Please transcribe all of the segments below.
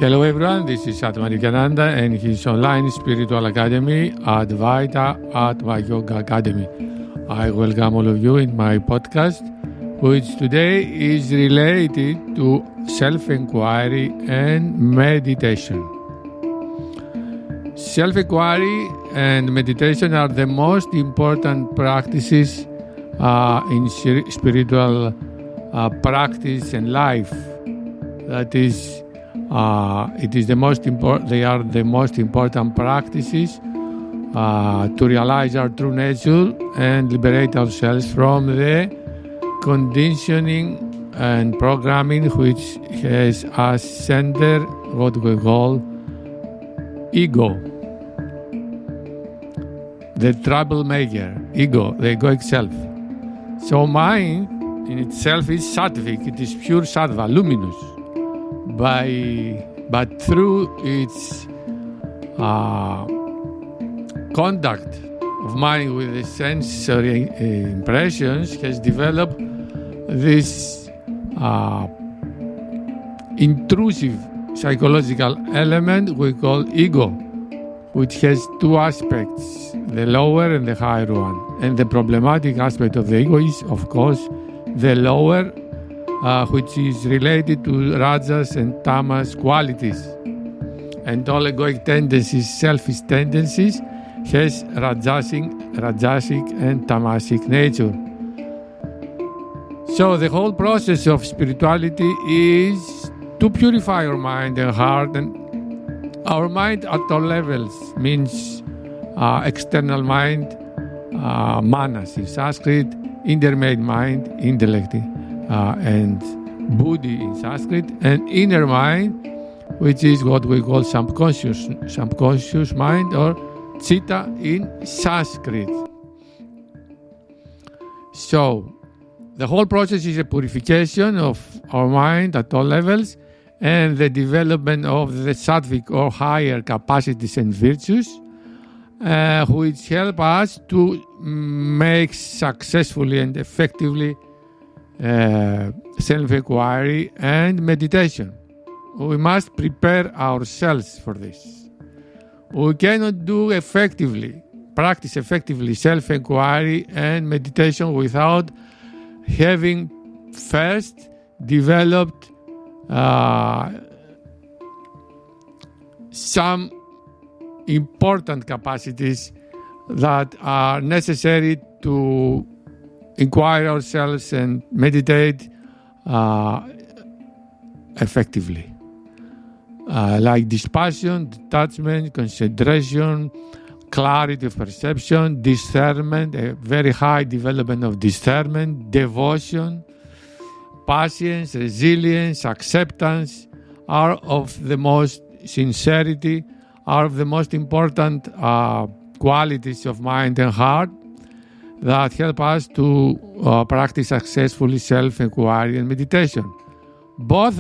Hello everyone, this is Atmanikananda and his online spiritual academy Advaita Atma Yoga Academy. I welcome all of you in my podcast, which today is related to self-enquiry and meditation. Self-enquiry and meditation are the most important practices in spiritual practice and life. That is, it is the most important. They are the most important practices to realize our true nature and liberate ourselves from the conditioning and programming which has as center what we call ego, the troublemaker, ego, the egoic self. So mind in itself is sattvic, it is pure sattva, luminous. But through its contact of mind with the sensory impressions has developed this intrusive psychological element we call ego, which has two aspects, the lower and the higher one. And the problematic aspect of the ego is, of course, the lower, which is related to rajas and tamas qualities. And all egoic tendencies, selfish tendencies, has rajasic and tamasic nature. So the whole process of spirituality is to purify our mind and heart, and our mind at all levels means external mind, manas in Sanskrit, intermediate mind, intellect, and buddhi in Sanskrit, and inner mind, which is what we call subconscious mind, or chitta in Sanskrit. So the whole process is a purification of our mind at all levels and the development of the sattvic or higher capacities and virtues, which help us to make successfully and effectively self-enquiry and meditation. We must prepare ourselves for this. We cannot practice effectively self-enquiry and meditation without having first developed some important capacities that are necessary to inquire ourselves and meditate effectively, like dispassion, detachment, concentration, clarity of perception, discernment, a very high development of discernment, devotion, patience, resilience, acceptance are of the most sincerity, are of the most important qualities of mind and heart that help us to practice successfully self-enquiry and meditation. Both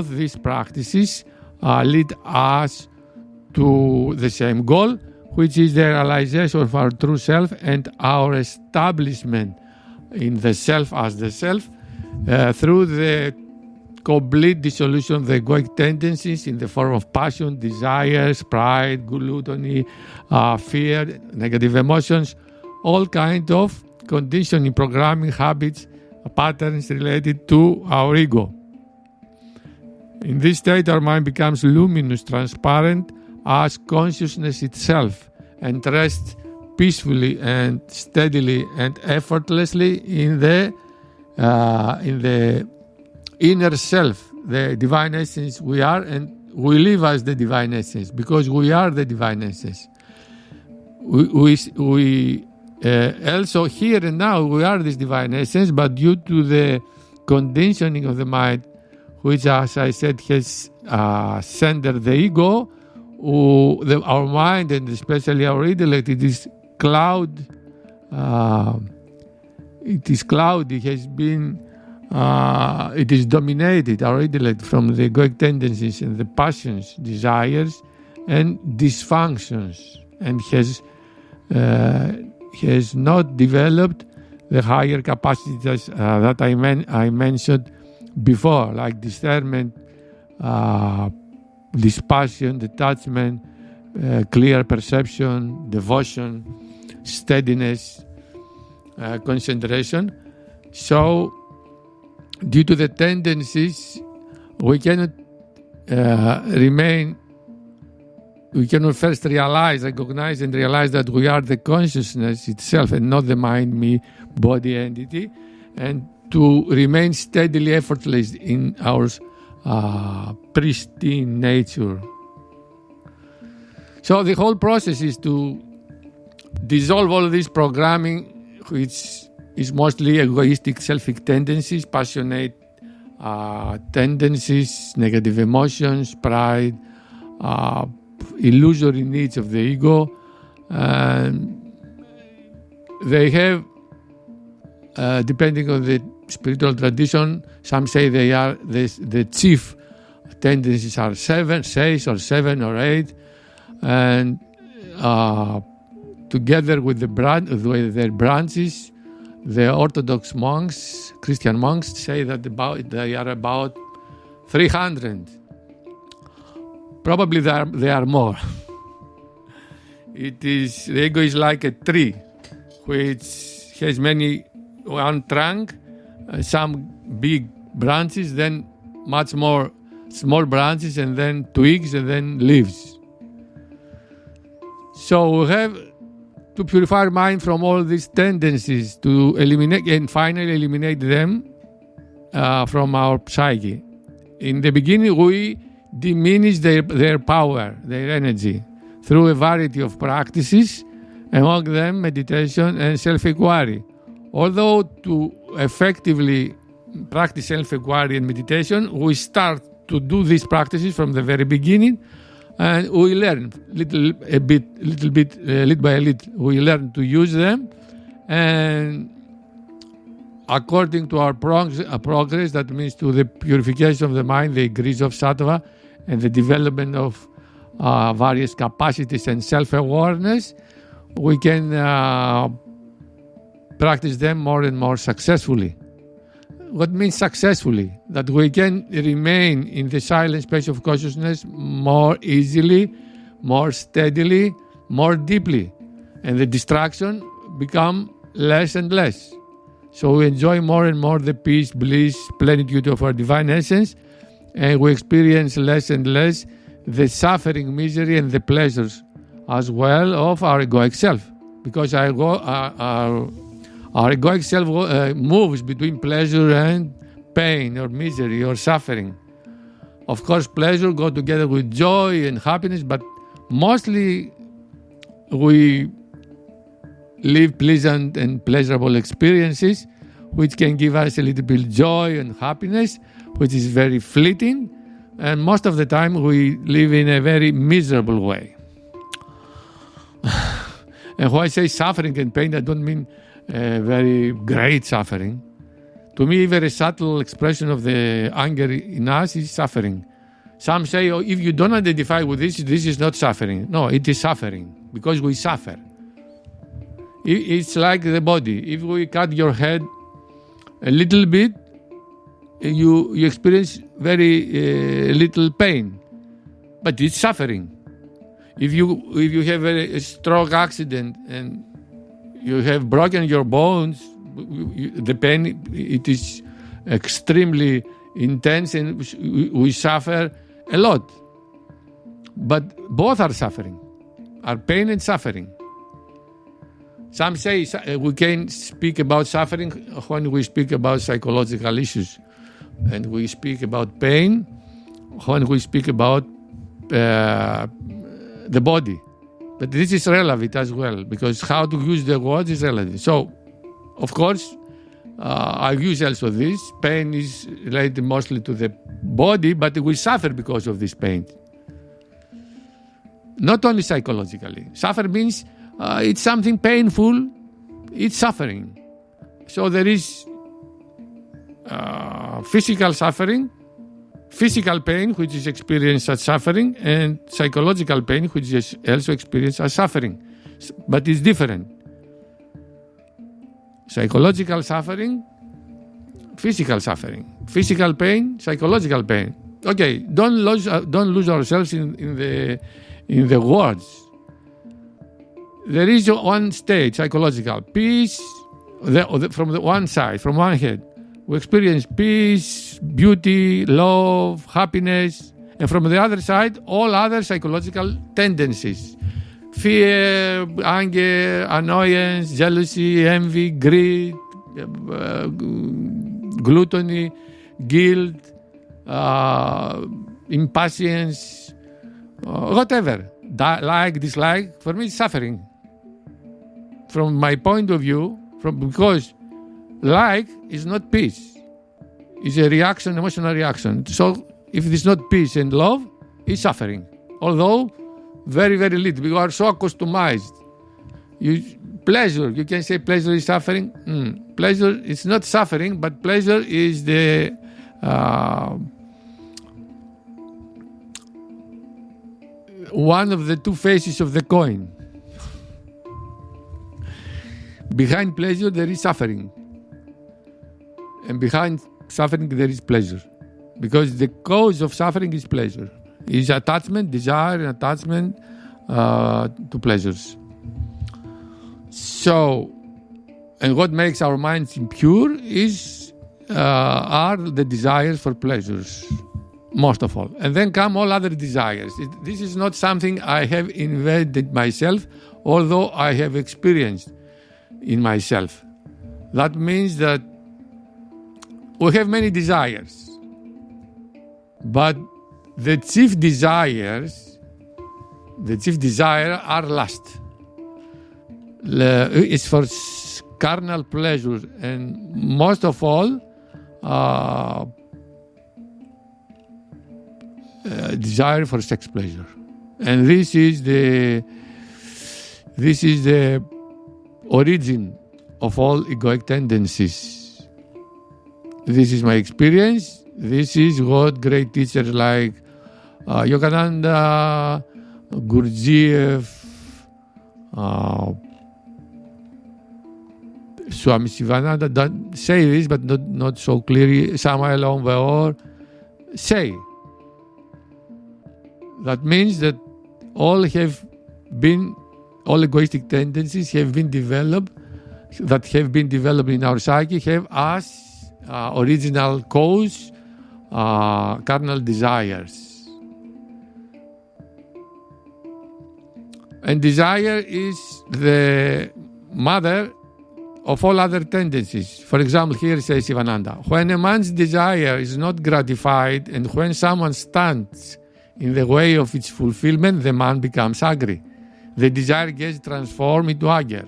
these practices lead us to the same goal, which is the realization of our true self and our establishment in the self as the self through the complete dissolution of the egoic tendencies in the form of passion, desires, pride, gluttony, fear, negative emotions, all kinds of conditioning, programming, habits, patterns related to our ego. In this state, our mind becomes luminous, transparent as consciousness itself, and rests peacefully and steadily and effortlessly in the inner self, the divine essence we are, and we live as the divine essence because we are the divine essence. We also here and now we are this divine essence, but due to the conditioning of the mind, which, as I said, has centered the ego, our mind and especially our intellect, it is cloud. It is cloudy. It is dominated, our intellect, from the egoic tendencies and the passions, desires, and dysfunctions, and has not developed the higher capacities that I mentioned before, like discernment, dispassion, detachment, clear perception, devotion, steadiness, concentration. So, due to the tendencies, we cannot we cannot first recognize and realize that we are the consciousness itself and not the mind, me, body entity, and to remain steadily effortless in our pristine nature. So the whole process is to dissolve all this programming, which is mostly egoistic, selfish tendencies, passionate tendencies, negative emotions, pride, illusory needs of the ego. They have, depending on the spiritual tradition, some say they are the chief tendencies are 6 or 7 or 8, and together with their branches, the Orthodox monks, Christian monks, say that they are about 300. Probably they are more. The ego is like a tree, which has one trunk, some big branches, then much more small branches, and then twigs, and then leaves. So we have to purify our mind from all these tendencies, to eliminate and finally eliminate them from our psyche. In the beginning, we diminish their power, their energy, through a variety of practices, among them meditation and self-enquiry. Although to effectively practice self-enquiry and meditation, we start to do these practices from the very beginning, and we learn little by little. We learn to use them, and according to our progress, that means to the purification of the mind, the increase of sattva, and the development of various capacities and self-awareness, we can practice them more and more successfully. What means successfully? That we can remain in the silent space of consciousness more easily, more steadily, more deeply, and the distraction become less and less. So we enjoy more and more the peace, bliss, plenitude of our divine essence, and we experience less and less the suffering, misery, and the pleasures as well of our egoic self. Because our egoic self moves between pleasure and pain or misery or suffering. Of course, pleasure goes together with joy and happiness, but mostly we live pleasant and pleasurable experiences, which can give us a little bit joy and happiness, which is very fleeting, and most of the time we live in a very miserable way. And when I say suffering and pain, I don't mean very great suffering. To me, even a subtle expression of the anger in us is suffering. Some say, oh, if you don't identify with this is not suffering. No, it is suffering, because we suffer. It's like the body. If we cut your head a little bit, you experience very little pain, but it's suffering. If you have a stroke accident and you have broken your bones, the pain, it is extremely intense, and we suffer a lot. But both are suffering, are pain and suffering. Some say we can speak about suffering when we speak about psychological issues, and we speak about pain when we speak about the body. But this is relative as well, because how to use the words is relative. So, of course, I use also this. Pain is related mostly to the body, but we suffer because of this pain. Not only psychologically. Suffer means it's something painful, it's suffering. So there is physical suffering, physical pain, which is experienced as suffering, and psychological pain, which is also experienced as suffering. But it's different. Psychological suffering, physical pain, psychological pain. Okay, don't lose ourselves in the words. There is one state, psychological peace. From the one side, from one head, we experience peace, beauty, love, happiness, and from the other side, all other psychological tendencies: fear, anger, annoyance, jealousy, envy, greed, gluttony, guilt, impatience, whatever. Like, dislike, for me, it's suffering. From my point of view, because like is not peace. It's a reaction, emotional reaction. So if it's not peace and love, it's suffering. Although very, very little. We are so accustomed. Pleasure, you can say pleasure is suffering. Pleasure is not suffering, but pleasure is the one of the two faces of the coin. Behind pleasure there is suffering, and behind suffering there is pleasure, because the cause of suffering is pleasure. Is attachment, desire, and attachment to pleasures. So, and what makes our minds impure are the desires for pleasures, most of all. And then come all other desires. This is not something I have invented myself, although I have experienced in myself. That means that we have many desires, but the chief desire are lust. It's for carnal pleasure, and most of all desire for sex pleasure. And this is the origin of all egoic tendencies. This is my experience. This is what great teachers like Yogananda, Gurdjieff, Swami Shivananda don't say this, but not so clearly. Samuel Onveor say. That means that all egoistic tendencies have been developed in our psyche, have as original cause carnal desires. And desire is the mother of all other tendencies. For example, here says Shivananda, when a man's desire is not gratified and when someone stands in the way of its fulfillment, the man becomes angry. The desire gets transformed into anger.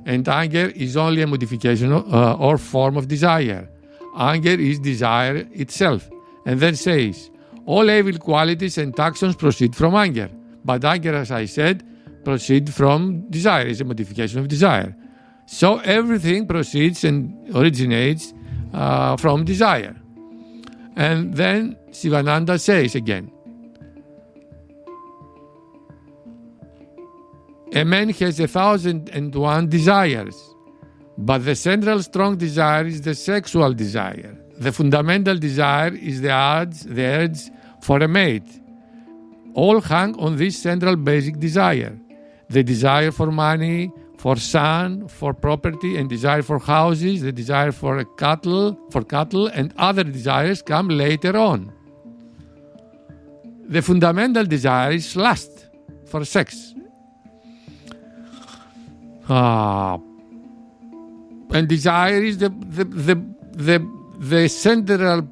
And anger is only a modification or form of desire. Anger is desire itself. And then says, all evil qualities and actions proceed from anger. But anger, as I said, proceeds from desire. It's a modification of desire. So everything proceeds and originates from desire. And then Shivananda says again, a man has 1,001 desires, but the central strong desire is the sexual desire. The fundamental desire is the urge for a mate. All hang on this central basic desire. The desire for money, for sun, for property, and desire for houses, the desire for cattle, and other desires come later on. The fundamental desire is lust for sex. And desire is the central,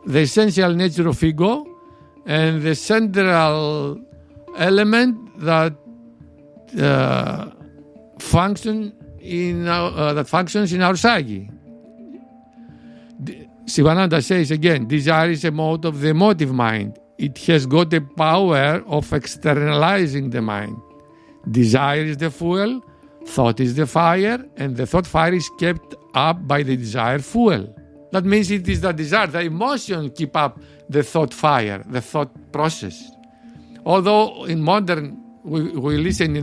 the essential nature of ego, and the central element that functions in our psyche. Shivananda says again, desire is a mode of the emotive mind. It has got the power of externalizing the mind. Desire is the fuel, thought is the fire, and the thought fire is kept up by the desire fuel. That means it is the desire, the emotion keep up the thought fire, the thought process. Although in modern, we listen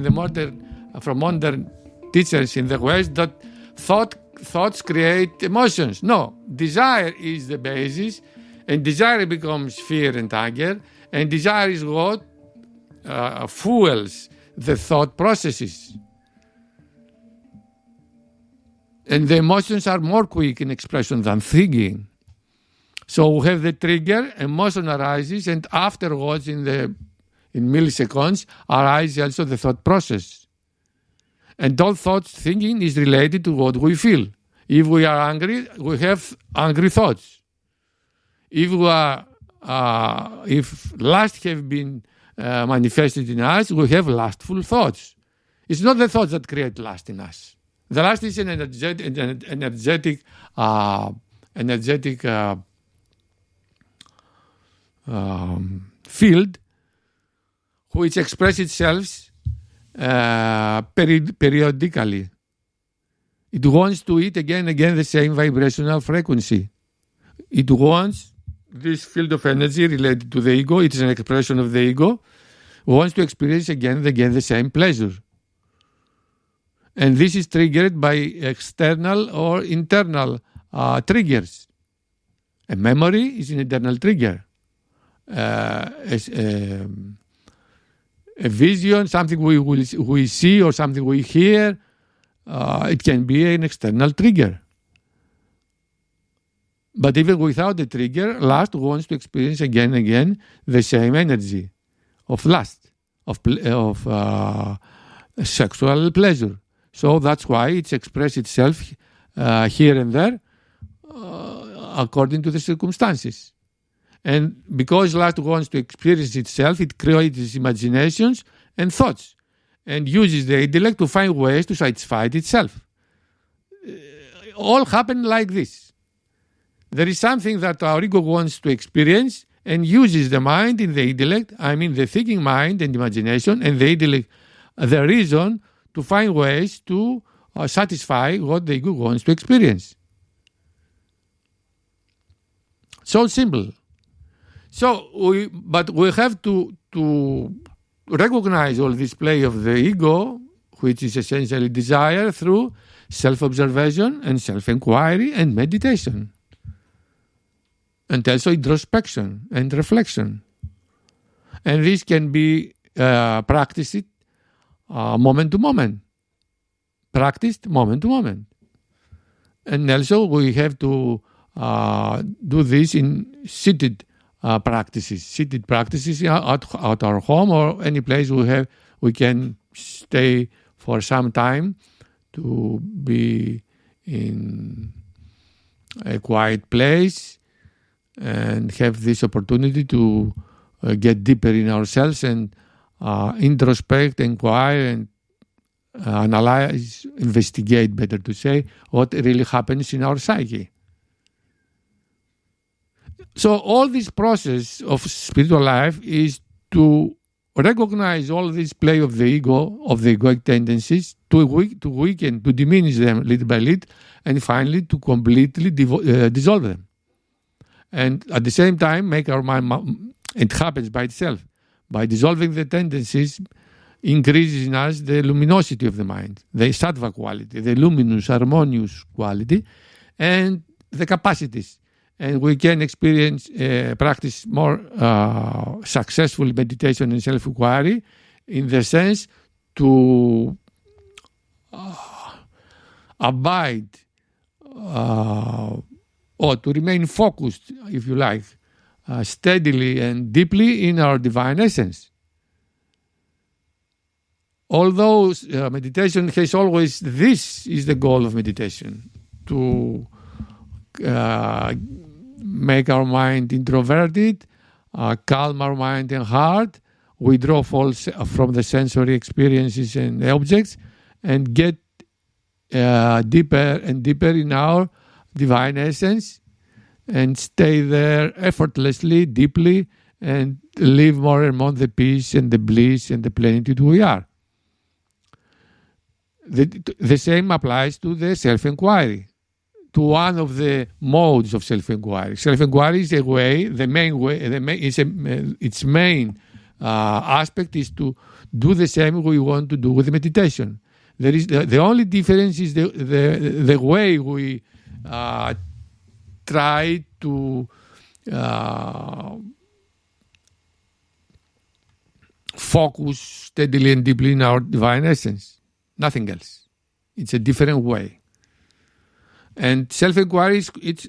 from modern teachers in the West that thoughts create emotions. No, desire is the basis, And desire becomes fear and anger. And desire is what fuels the thought processes. And the emotions are more quick in expression than thinking. So we have the trigger, emotion arises, and afterwards, in milliseconds, arises also the thought process. And all thoughts, thinking is related to what we feel. If we are angry, we have angry thoughts. If lust have been manifested in us, we have lustful thoughts. It's not the thoughts that create lust in us. The lust is an energetic field which expresses itself periodically. It wants to eat again and again the same vibrational frequency. It wants this field of energy related to the ego. It is an expression of the ego. Wants to experience again and again the same pleasure. And this is triggered by external or internal triggers. A memory is an internal trigger. A vision, something we see or something we hear, it can be an external trigger. But even without the trigger, lust wants to experience again and again the same energy of lust, of sexual pleasure. So that's why it's expressed itself here and there according to the circumstances. And because lust wants to experience itself, it creates imaginations and thoughts and uses the intellect to find ways to satisfy itself. All happen like this. There is something that our ego wants to experience and uses the mind in the intellect, the thinking mind and imagination and the intellect, the reason, to find ways to satisfy what the ego wants to experience. So simple. But we have to recognize all this play of the ego, which is essentially desire, through self-observation and self-enquiry and meditation. And also introspection and reflection. And this can be practiced moment to moment. Practiced moment to moment. And also we have to do this in seated practices at our home or any place we can stay for some time to be in a quiet place and have this opportunity to get deeper in ourselves and introspect, inquire, and analyze, investigate, better to say, what really happens in our psyche. So all this process of spiritual life is to recognize all this play of the ego, of the egoic tendencies, to weaken, to diminish them little by little, and finally to completely dissolve them. And at the same time, make our mind, it happens by itself. By dissolving the tendencies, increases in us the luminosity of the mind, the sattva quality, the luminous, harmonious quality, and the capacities. And we can practice more successful meditation and self-inquiry in the sense to abide or to remain focused, if you like, steadily and deeply in our divine essence. Although meditation has always, this is the goal of meditation, to make our mind introverted, calm our mind and heart, withdraw from the sensory experiences and objects, and get deeper and deeper in our divine essence, and stay there effortlessly, deeply, and live more and more the peace and the bliss and the plenitude we are. The same applies to the self-inquiry, to one of the modes of self-inquiry. Self-inquiry is its main aspect is to do the same we want to do with the meditation. There is the only difference is the way we try to focus steadily and deeply in our divine essence. Nothing else. It's a different way. And self-inquiry it's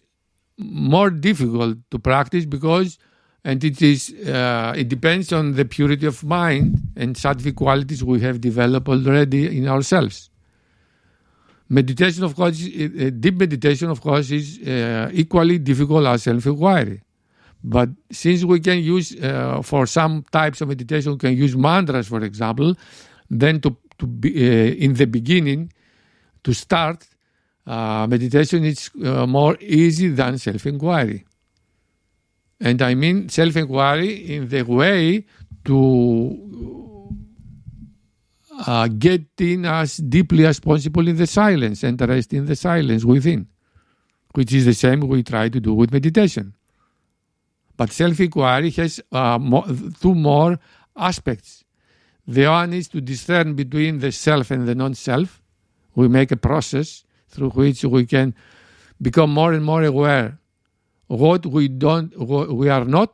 more difficult to practice because, and it depends on the purity of mind and sattvic qualities we have developed already in ourselves. Meditation, of course, deep meditation, of course, is equally difficult as self-inquiry. But since we can use, for some types of meditation, we can use mantras, for example, then to be, in the beginning, to start, meditation is more easy than self-inquiry. And I mean self-inquiry in the way to get in as deeply as possible in the silence and rest in the silence within, which is the same we try to do with meditation. But self-inquiry has two more aspects. The one is to discern between the self and the non-self. We make a process through which we can become more and more aware of what we are not.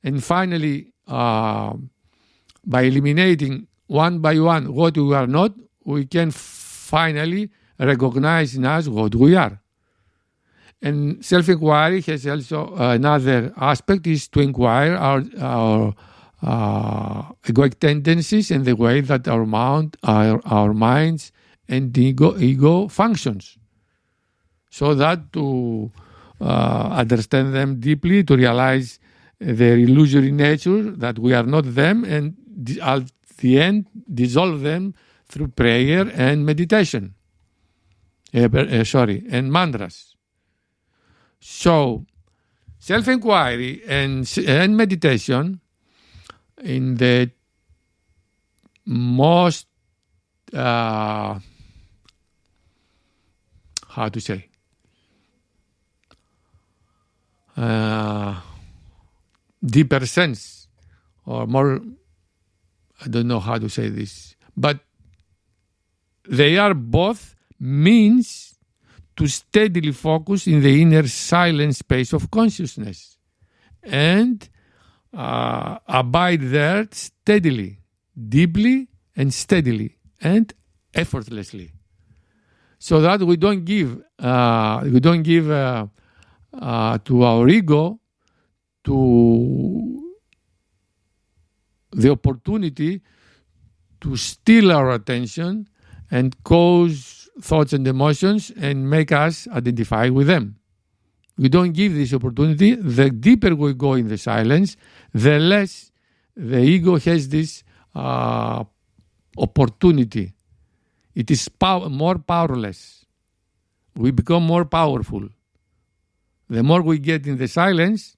And finally, by eliminating one by one what we are not, we can finally recognize in us what we are. And self-inquiry has also another aspect, is to inquire our egoic tendencies and the way that our minds and ego functions, so that to understand them deeply, to realize their illusory nature, that we are not them, and at the end dissolve them through prayer and meditation. And mantras. So, self-inquiry and meditation in the most, how to say, deeper sense, or more, I don't know how to say this, but they are both means to steadily focus in the inner silent space of consciousness and abide there steadily, deeply and steadily and effortlessly, so that we don't give to our ego to the opportunity to steal our attention and cause thoughts and emotions and make us identify with them. We don't give this opportunity. The deeper we go in the silence, the less the ego has this opportunity. It is more powerless. We become more powerful. The more we get in the silence,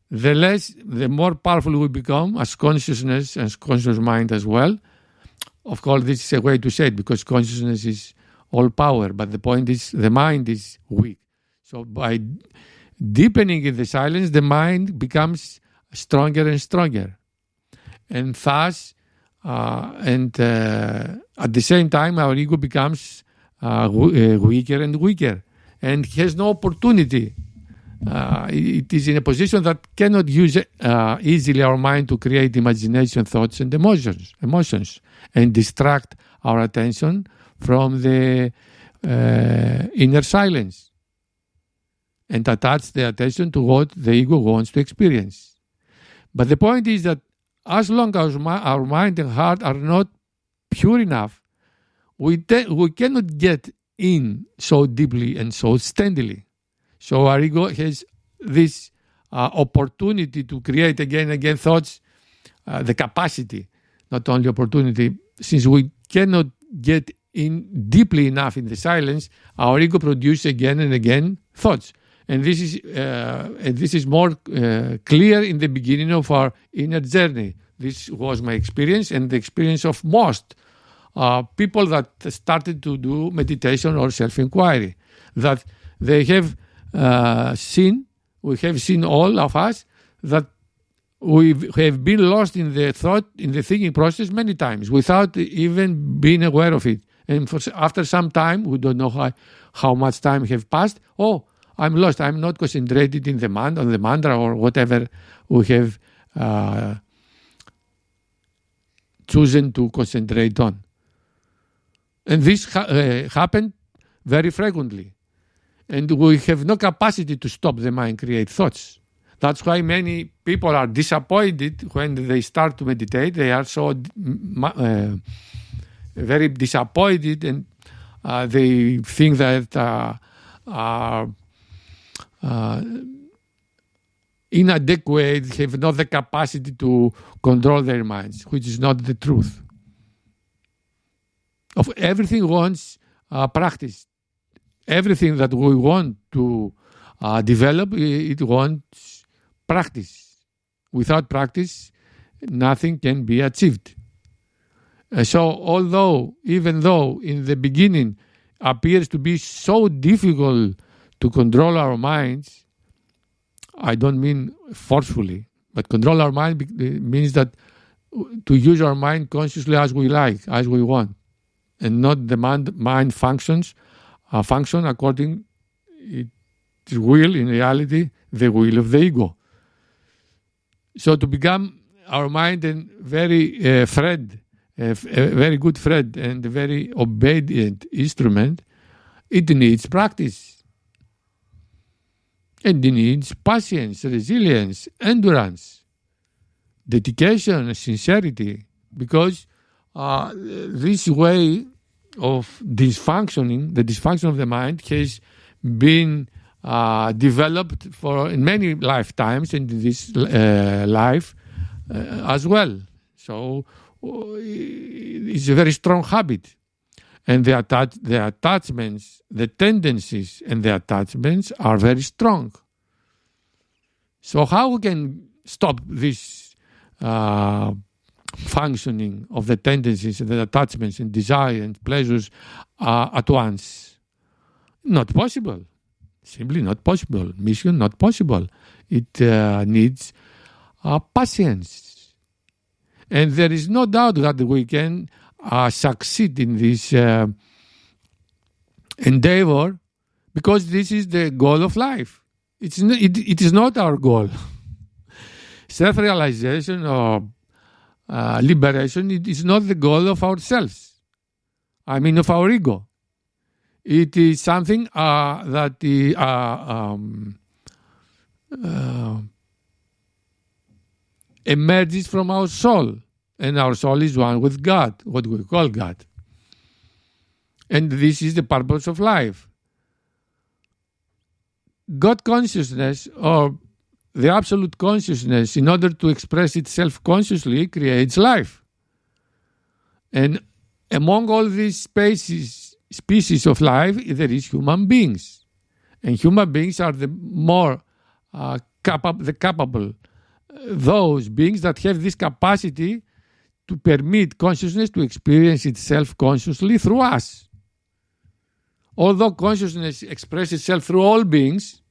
the more powerful we become as consciousness, as conscious mind as well. Of course, this is a way to say it, because consciousness is all power, but the point is the mind is weak. So by deepening in the silence, the mind becomes stronger and stronger. And thus, at the same time, our ego becomes weaker and weaker and has no opportunity. It is in a position that cannot use easily our mind to create imagination, thoughts, and emotions, and distract our attention from the inner silence and attach the attention to what the ego wants to experience. But the point is that as long as our mind and heart are not pure enough, we cannot get in so deeply and so steadily. So our ego has this opportunity to create again and again thoughts, the capacity, not only opportunity. Since we cannot get in deeply enough in the silence, our ego produces again and again thoughts. And this is more clear in the beginning of our inner journey. This was my experience and the experience of most people that started to do meditation or self-inquiry, that they have seen, we have seen all of us, that we have been lost in the thought, in the thinking process many times without even being aware of it. And after some time, we don't know how much time have passed. Oh, I'm lost. I'm not concentrated in on the mantra or whatever we have chosen to concentrate on. And this happened very frequently. And we have no capacity to stop the mind create thoughts. That's why many people are disappointed when they start to meditate. They are so very disappointed, and they think that are inadequate, have not the capacity to control their minds, which is not the truth. Of everything wants practice. Everything that we want to develop, it wants practice. Without practice, nothing can be achieved. So even though in the beginning appears to be so difficult to control our minds, I don't mean forcefully, but control our mind means that to use our mind consciously as we like, as we want, and not the mind function according its will, in reality, the will of the ego. So to become our mind a very friend, a very good friend and a very obedient instrument, it needs practice. And it needs patience, resilience, endurance, dedication, sincerity, because this way of dysfunctioning, the dysfunction of the mind, has been developed in many lifetimes, and in this life as well. So it's a very strong habit. And the attachments, the tendencies and the attachments are very strong. So how we can stop this functioning of the tendencies and the attachments and desire and pleasures at once? Not possible. Simply not possible. Mission not possible. It needs patience. And there is no doubt that we can succeed in this endeavor, because this is the goal of life. It is not our goal. Self-realization or liberation, it is not the goal of ourselves. I mean of our ego. It is something that emerges from our soul. And our soul is one with God, what we call God. And this is the purpose of life. God consciousness, or the absolute consciousness, in order to express itself consciously, creates life. And among all these species of life, there is human beings. And human beings are the more capable, those beings that have this capacity to permit consciousness to experience itself consciously through us. Although consciousness expresses itself through all beings,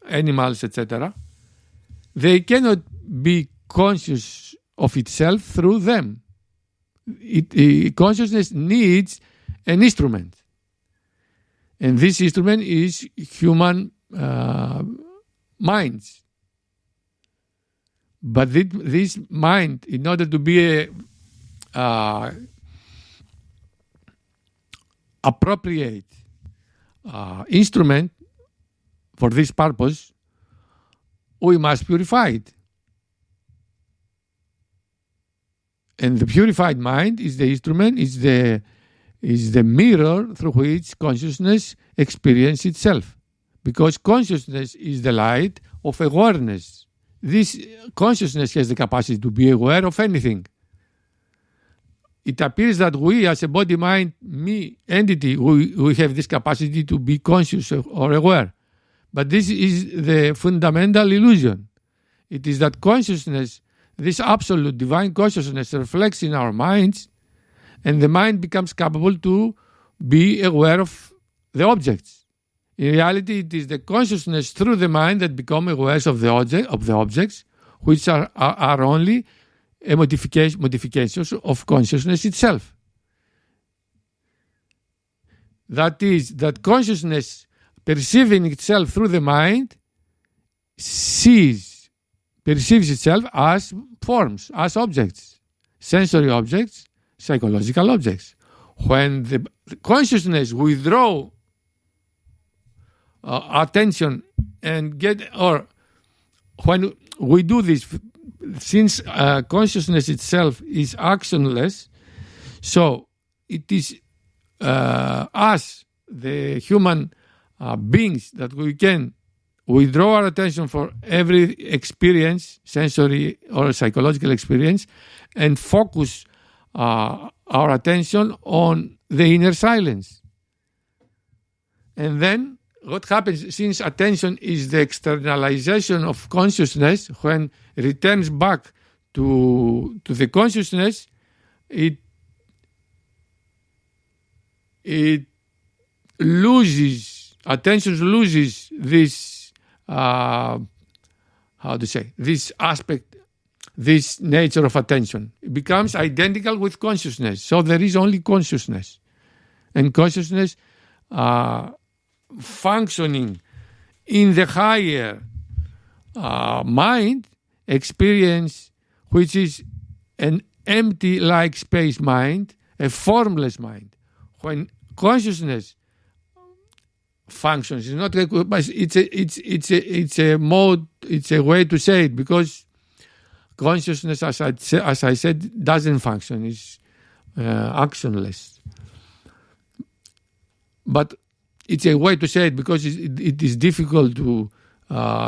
animals, etc., they cannot be conscious of itself through them. Consciousness needs an instrument. And this instrument is human minds. But this mind, in order to be a appropriate instrument for this purpose, we must purify it. And the purified mind is the instrument, is the mirror through which consciousness experiences itself. Because consciousness is the light of awareness. This consciousness has the capacity to be aware of anything. It appears that we, as a body, mind, me entity, we have this capacity to be conscious or aware. But this is the fundamental illusion. It is that consciousness, this absolute divine consciousness, reflects in our minds, and the mind becomes capable to be aware of the objects. In reality, it is the consciousness through the mind that become aware of the objects, which are only a modifications of consciousness itself. That is, that consciousness perceiving itself through the mind, perceives itself as forms, as objects, sensory objects, psychological objects. When the consciousness withdraw attention and when we do this, since consciousness itself is actionless, so it is us, the human beings, that we can withdraw our attention for every experience, sensory or psychological experience, and focus our attention on the inner silence. And then what happens, since attention is the externalization of consciousness, when it returns back to the consciousness, it loses, attention loses this, this aspect, this nature of attention. It becomes identical with consciousness. So there is only consciousness. And consciousness functioning in the higher mind experience, which is an empty like space mind, a formless mind. When consciousness functions, it's not, it's a mode, it's a way to say it, because consciousness, as I said, doesn't function, it's actionless. But it's a way to say it because it is difficult to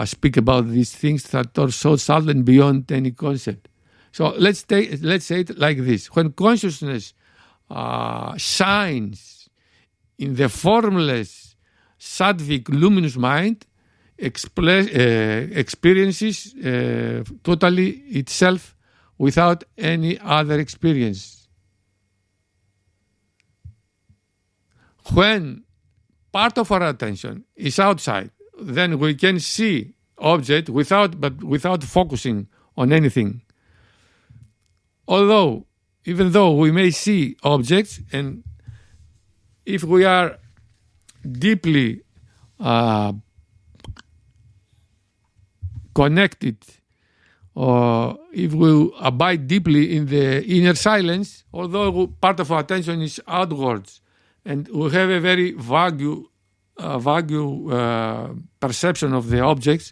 speak about these things that are so subtle and beyond any concept. So let's say it like this: when consciousness shines in the formless, sattvic, luminous mind, experiences totally itself without any other experience. When part of our attention is outside, then we can see object without focusing on anything. Even though we may see objects, and if we are deeply connected, or if we abide deeply in the inner silence, although part of our attention is outwards, and we have a very vague perception of the objects,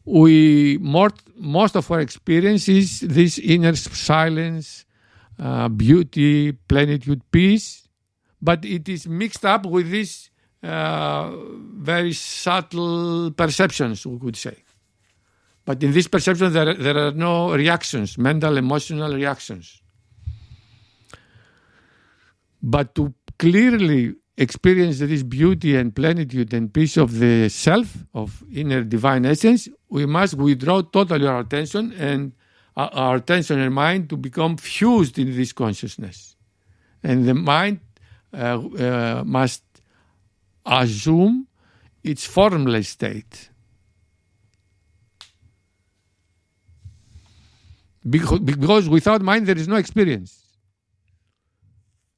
most of our experience is this inner silence, beauty, plenitude, peace, but it is mixed up with these very subtle perceptions, we could say. But in this perception, there are no reactions, mental, emotional reactions. But to clearly experience this beauty and plenitude and peace of the self, of inner divine essence, we must withdraw totally our attention and mind to become fused in this consciousness. And the mind must assume its formless state. Because without mind there is no experience.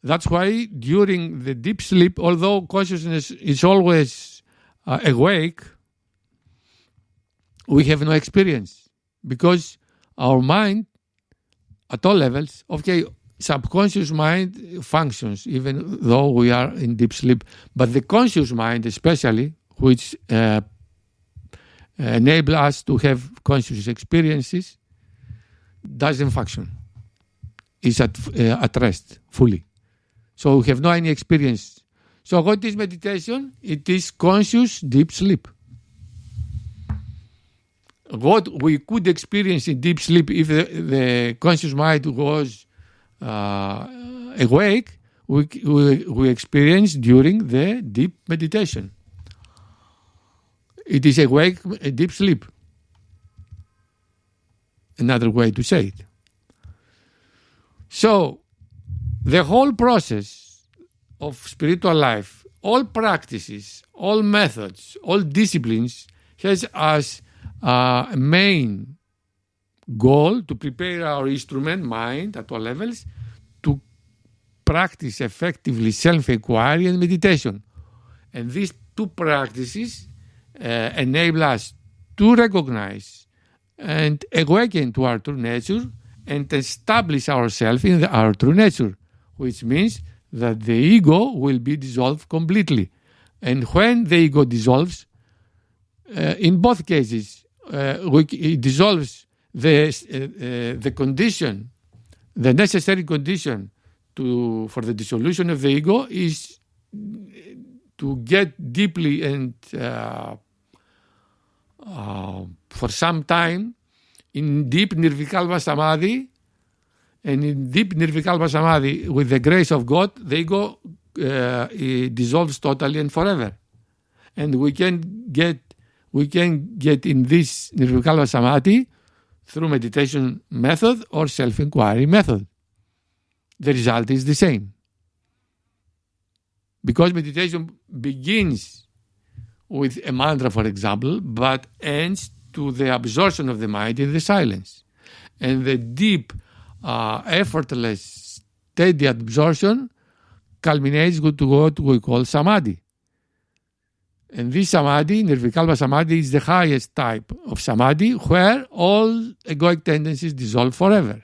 That's why during the deep sleep, although consciousness is always awake, we have no experience. Because our mind, at all levels, subconscious mind functions even though we are in deep sleep. But the conscious mind especially, which enable us to have conscious experiences, doesn't function. It's at rest fully. So we have no any experience. So what is meditation? It is conscious deep sleep. What we could experience in deep sleep if the conscious mind was awake, we experience during the deep meditation. It is awake, a deep sleep. Another way to say it. So, the whole process of spiritual life, all practices, all methods, all disciplines, has as a main goal to prepare our instrument, mind, at all levels, to practice effectively self-enquiry and meditation. And these two practices enable us to recognize and awaken to our true nature and establish ourselves in our true nature, which means that the ego will be dissolved completely. And when the ego dissolves, in both cases, it dissolves the condition, the necessary condition for the dissolution of the ego is to get deeply and for some time in deep nirvikalpa samadhi, and in deep nirvikalpa samadhi, with the grace of God, the ego it dissolves totally and forever, and we can get in this nirvikalpa samadhi through meditation method or self-enquiry method. The result is the same, because meditation begins with a mantra, for example, but ends to the absorption of the mind in the silence. And the deep, effortless, steady absorption culminates to what we call samadhi. And this samadhi, nirvikalpa samadhi, is the highest type of samadhi where all egoic tendencies dissolve forever.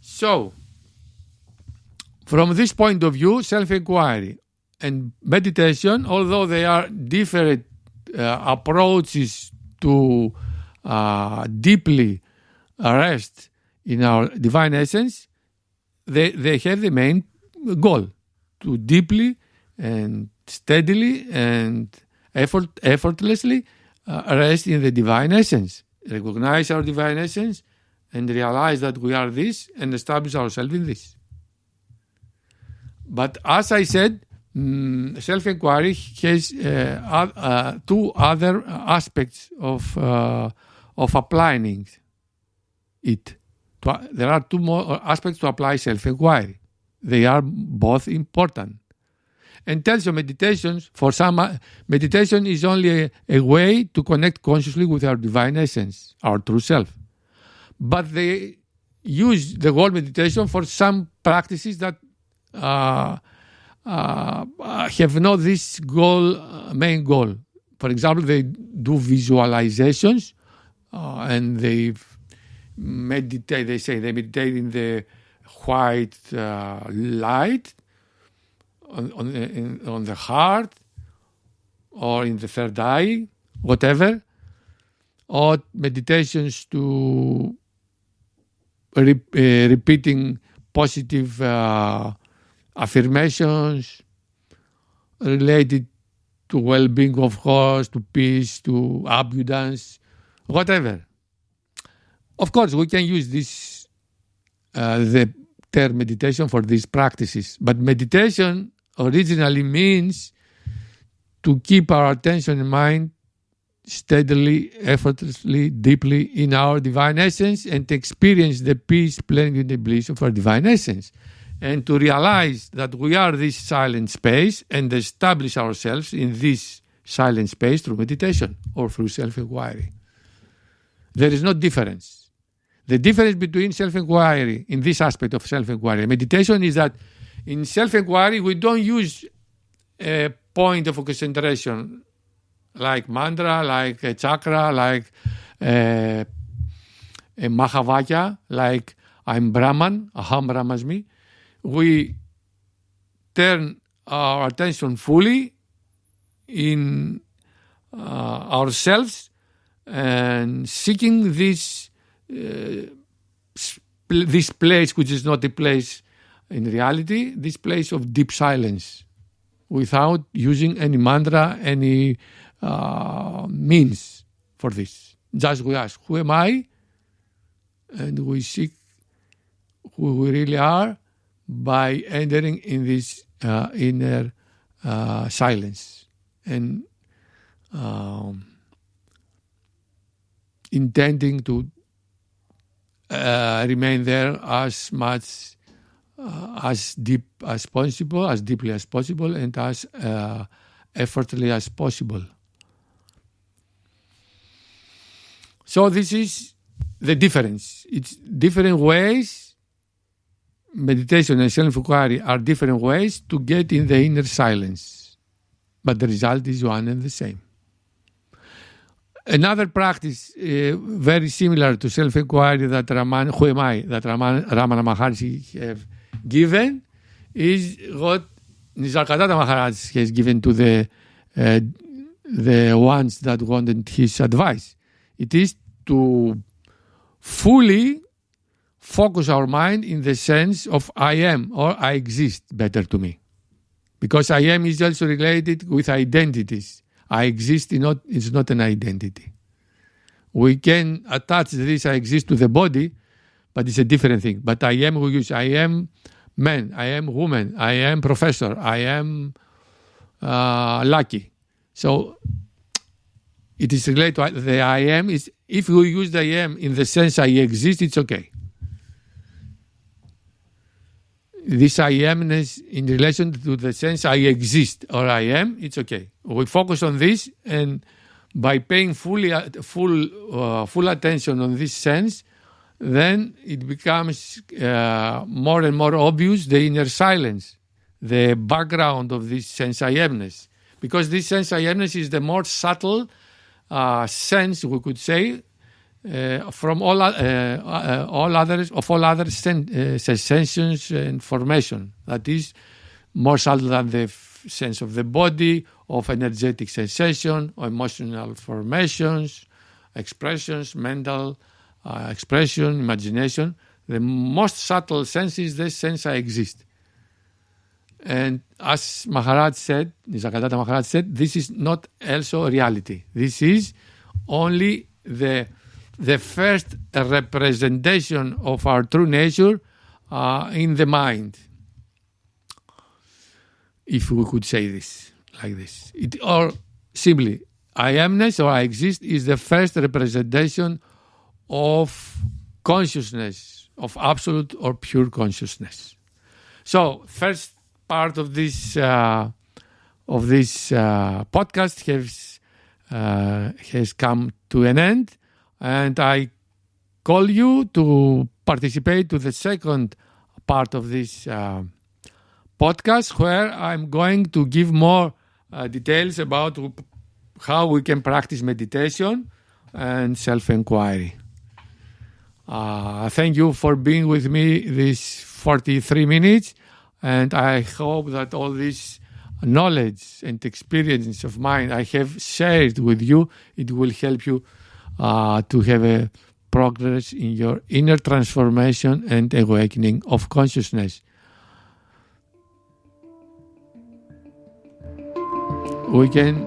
So, from this point of view, self-enquiry and meditation, although they are different approaches to deeply rest in our divine essence, they have the main goal to deeply and steadily and effortlessly rest in the divine essence, recognize our divine essence, and realize that we are this and establish ourselves in this. But as I said, self-enquiry has two other aspects of applying it. There are two more aspects to apply self-enquiry. They are both important. And also meditation is only a way to connect consciously with our divine essence, our true self. But they use the word meditation for some practices that have not this main goal. For example, they do visualizations and they meditate. They meditate in the white light on the heart or in the third eye, whatever, or meditations to repeating positive affirmations related to well-being, of course, to peace, to abundance, whatever. Of course, we can use this the term meditation for these practices, but meditation originally means to keep our attention and mind steadily, effortlessly, deeply in our divine essence and to experience the peace, plenitude, and bliss of our divine essence. And to realize that we are this silent space and establish ourselves in this silent space through meditation or through self-enquiry. There is no difference. The difference between self-enquiry, in this aspect of self-enquiry and meditation, is that in self-enquiry we don't use a point of concentration like mantra, like a chakra, like a mahavakya, like I'm Brahman, Aham Brahmasmi. We turn our attention fully in ourselves and seeking this place, which is not a place in reality, this place of deep silence, without using any mantra, any means for this. Just we ask, who am I? And we seek who we really are by entering in this inner silence and intending to remain there as much as deep as possible, as deeply as possible, and as effortlessly as possible. So this is the difference. It's different ways meditation and self-inquiry are different ways to get in the inner silence, but the result is one and the same. Another practice very similar to self-inquiry that Ramana Maharshi have given is what Nisargadatta Maharaj has given to the ones that wanted his advice. It is to fully focus our mind in the sense of I am or I exist better to me. Because I am is also related with identities. I exist is not an identity. We can attach this I exist to the body, but it's a different thing. But I am, we use I am man, I am woman, I am professor, I am lucky. So it is related to the I am. Is if we use the I am in the sense I exist, it's okay. This I amness in relation to the sense I exist or I am, it's okay. We focus on this, and by paying full attention on this sense, then it becomes more and more obvious the inner silence, the background of this sense I amness. Because this sense I amness is the more subtle sense, we could say, from all other sensations and formation. That is more subtle than the sense of the body, of energetic sensation, or emotional formations, expressions, mental expression, imagination. The most subtle sense is the sense I exist. And as Maharaj said, Nisargadatta Maharaj said, this is not also reality. This is only the first representation of our true nature in the mind, if we could say this like this. Or simply, I amness or I exist is the first representation of consciousness, of absolute or pure consciousness. So, first part of this podcast has come to an end. And I call you to participate to the second part of this podcast, where I'm going to give more details about how we can practice meditation and self-inquiry. Thank you for being with me these 43 minutes, and I hope that all this knowledge and experience of mine I have shared with you, it will help you to have a progress in your inner transformation and awakening of consciousness. We can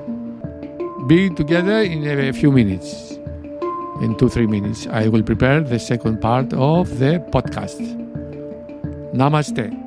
be together in a few minutes, in 2-3 minutes. I will prepare the second part of the podcast. Namaste.